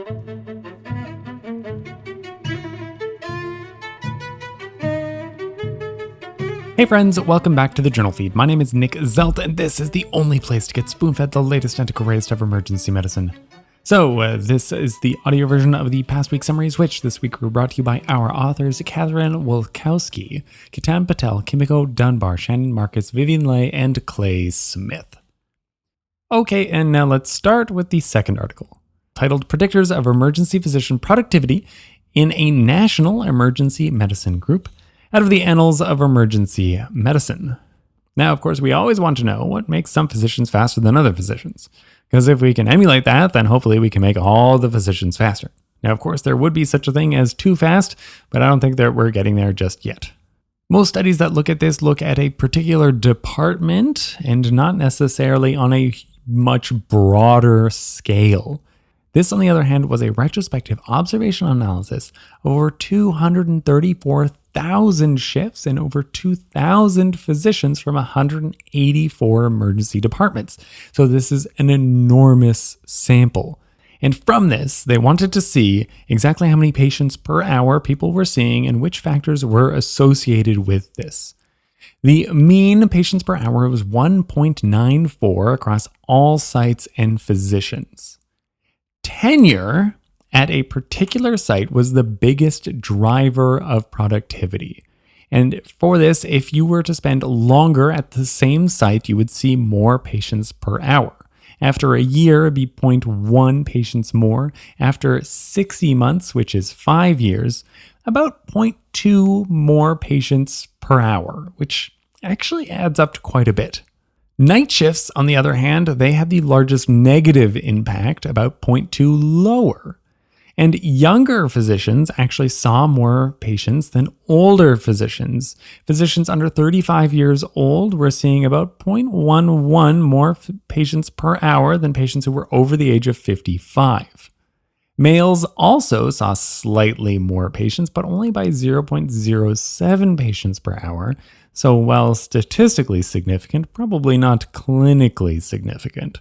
Hey friends, welcome back to the Journal Feed. My name is Nick Zelt, and this is the only place to get spoon-fed the latest and greatest of emergency medicine. So, this is the audio version of the past week's summaries, which this week were brought to you by our authors, Catherine Wolkowski, Kitan Patel, Kimiko Dunbar, Shannon Marcus, Vivian Lay, and Clay Smith. Okay, and now let's start with the second article, titled Predictors of Emergency Physician Productivity in a National Emergency Medicine Group, out of the Annals of Emergency Medicine. Now, of course, we always want to know what makes some physicians faster than other physicians, because if we can emulate that, then hopefully we can make all the physicians faster. Now, of course, there would be such a thing as too fast, but I don't think that we're getting there just yet. Most studies that look at this look at a particular department and not necessarily on a much broader scale. This, on the other hand, was a retrospective observational analysis of over 234,000 shifts and over 2,000 physicians from 184 emergency departments. So this is an enormous sample. And from this, they wanted to see exactly how many patients per hour people were seeing and which factors were associated with this. The mean patients per hour was 1.94 across all sites and physicians. Tenure at a particular site was the biggest driver of productivity. And for this, if you were to spend longer at the same site, you would see more patients per hour. After a year, it'd be 0.1 patients more. After 60 months, which is 5 years, about 0.2 more patients per hour, which actually adds up to quite a bit. Night shifts, on the other hand, they had the largest negative impact, about 0.2 lower. And younger physicians actually saw more patients than older physicians. Physicians under 35 years old were seeing about 0.11 more patients per hour than patients who were over the age of 55. Males also saw slightly more patients, but only by 0.07 patients per hour. So while statistically significant, probably not clinically significant.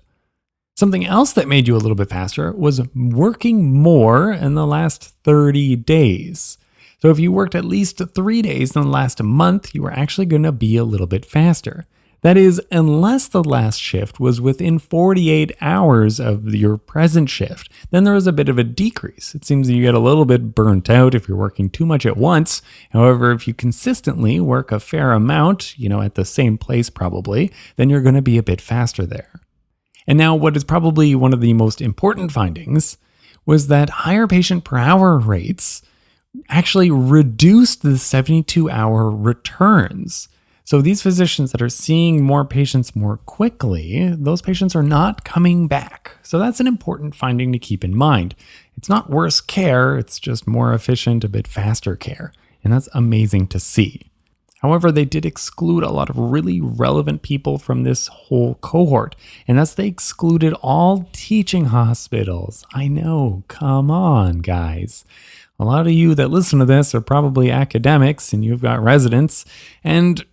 Something else that made you a little bit faster was working more in the last 30 days. So if you worked at least 3 days in the last month, you were actually going to be a little bit faster. That is, unless the last shift was within 48 hours of your present shift, then there was a bit of a decrease. It seems that you get a little bit burnt out if you're working too much at once. However, if you consistently work a fair amount, at the same place probably, then you're going to be a bit faster there. And now what is probably one of the most important findings was that higher patient per hour rates actually reduced the 72-hour returns. So these physicians that are seeing more patients more quickly, those patients are not coming back. So that's an important finding to keep in mind. It's not worse care, it's just more efficient, a bit faster care. And that's amazing to see. However, they did exclude a lot of really relevant people from this whole cohort. And that's they excluded all teaching hospitals. I know, come on, guys. A lot of you that listen to this are probably academics and you've got residents, and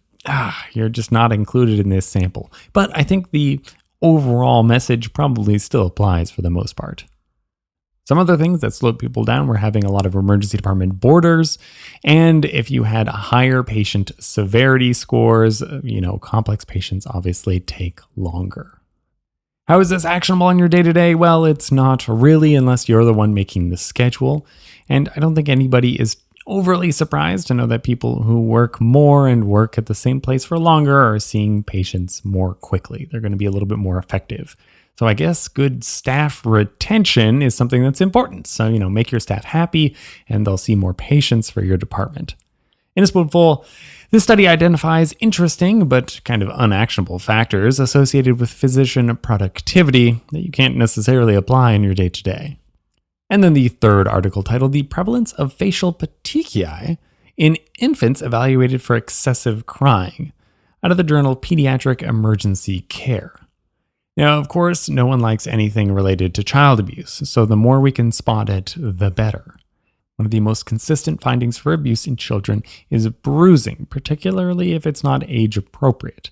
you're just not included in this sample. But I think the overall message probably still applies for the most part. Some other things that slowed people down were having a lot of emergency department boarders, and if you had higher patient severity scores, complex patients obviously take longer. How is this actionable in your day-to-day? Well, it's not really unless you're the one making the schedule, and I don't think anybody is overly surprised to know that people who work more and work at the same place for longer are seeing patients more quickly. They're going to be a little bit more effective. So I guess good staff retention is something that's important. So, make your staff happy and they'll see more patients for your department. In a spoonful, this study identifies interesting but kind of unactionable factors associated with physician productivity that you can't necessarily apply in your day-to-day. And then the third article, titled The Prevalence of Facial Petechiae in Infants Evaluated for Excessive Crying, out of the journal Pediatric Emergency Care. Now, of course, no one likes anything related to child abuse, so the more we can spot it, the better. One of the most consistent findings for abuse in children is bruising, particularly if it's not age appropriate.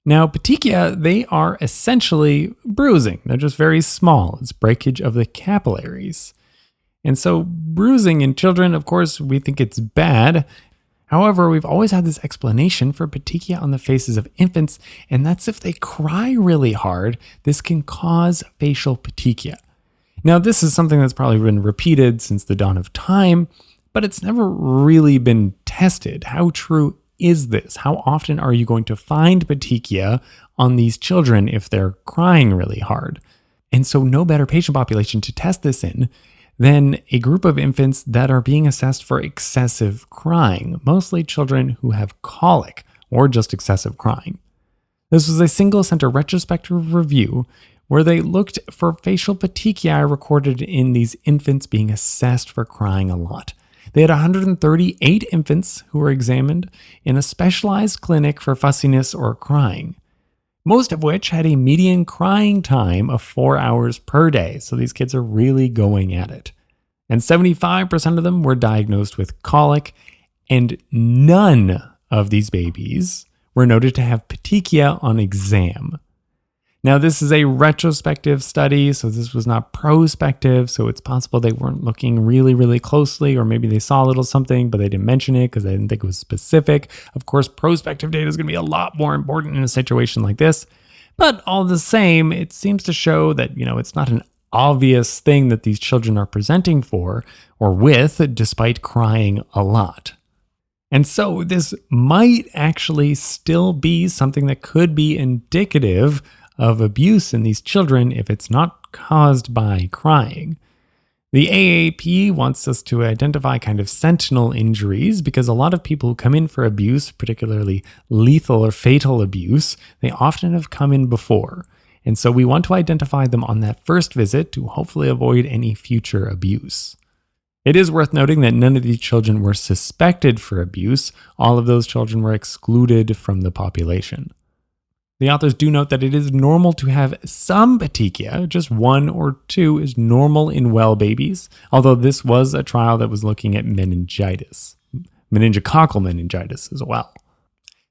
Now, petechiae, they are essentially bruising. They're just very small. It's breakage of the capillaries. And so bruising in children, of course, we think it's bad. However, we've always had this explanation for petechiae on the faces of infants, and that's if they cry really hard, this can cause facial petechiae. Now, this is something that's probably been repeated since the dawn of time, but it's never really been tested. How true is this? How often are you going to find petechiae on these children if they're crying really hard? And so no better patient population to test this in than a group of infants that are being assessed for excessive crying, mostly children who have colic or just excessive crying. This was a single center retrospective review where they looked for facial petechiae recorded in these infants being assessed for crying a lot. They had 138 infants who were examined in a specialized clinic for fussiness or crying, most of which had a median crying time of 4 hours per day. So these kids are really going at it. And 75% of them were diagnosed with colic, and none of these babies were noted to have petechiae on exam. Now, this is a retrospective study, so this was not prospective, so it's possible they weren't looking really, really closely, or maybe they saw a little something, but they didn't mention it because they didn't think it was specific. Of course, prospective data is going to be a lot more important in a situation like this, but all the same, it seems to show that, it's not an obvious thing that these children are presenting for or with, despite crying a lot. And so this might actually still be something that could be indicative of abuse in these children if it's not caused by crying. The AAP wants us to identify kind of sentinel injuries because a lot of people who come in for abuse, particularly lethal or fatal abuse, they often have come in before. And so we want to identify them on that first visit to hopefully avoid any future abuse. It is worth noting that none of these children were suspected for abuse. All of those children were excluded from the population. The authors do note that it is normal to have some petechiae, just 1 or 2 is normal in well babies, although this was a trial that was looking at meningococcal meningitis as well.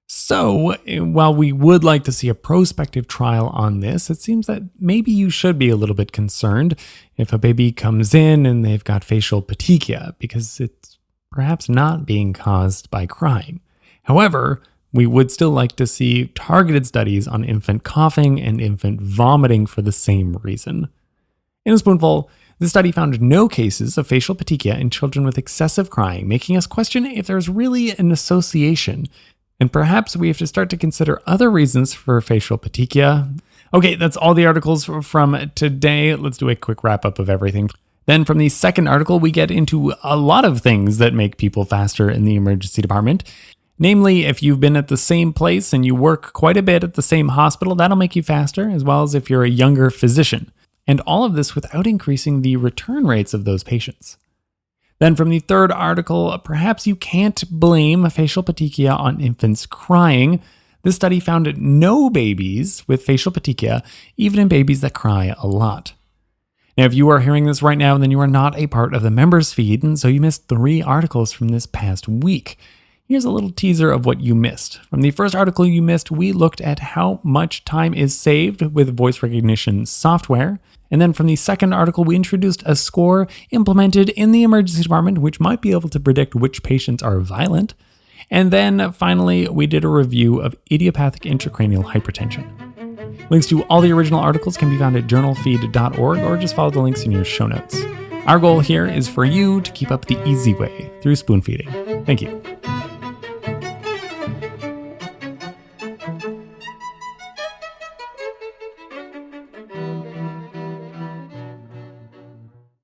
So, while we would like to see a prospective trial on this, it seems that maybe you should be a little bit concerned if a baby comes in and they've got facial petechiae, because it's perhaps not being caused by crying. However, we would still like to see targeted studies on infant coughing and infant vomiting for the same reason. In a spoonful, the study found no cases of facial petechiae in children with excessive crying, making us question if there's really an association. And perhaps we have to start to consider other reasons for facial petechiae. Okay, that's all the articles from today. Let's do a quick wrap up of everything. Then from the second article, we get into a lot of things that make people faster in the emergency department. Namely, if you've been at the same place and you work quite a bit at the same hospital, that'll make you faster, as well as if you're a younger physician. And all of this without increasing the return rates of those patients. Then from the third article, perhaps you can't blame facial petechiae on infants crying. This study found no babies with facial petechiae, even in babies that cry a lot. Now, if you are hearing this right now, then you are not a part of the members feed, and so you missed 3 articles from this past week. Here's a little teaser of what you missed. From the first article you missed, we looked at how much time is saved with voice recognition software. And then from the second article, we introduced a score implemented in the emergency department, which might be able to predict which patients are violent. And then finally, we did a review of idiopathic intracranial hypertension. Links to all the original articles can be found at journalfeed.org or just follow the links in your show notes. Our goal here is for you to keep up the easy way through spoon feeding. Thank you.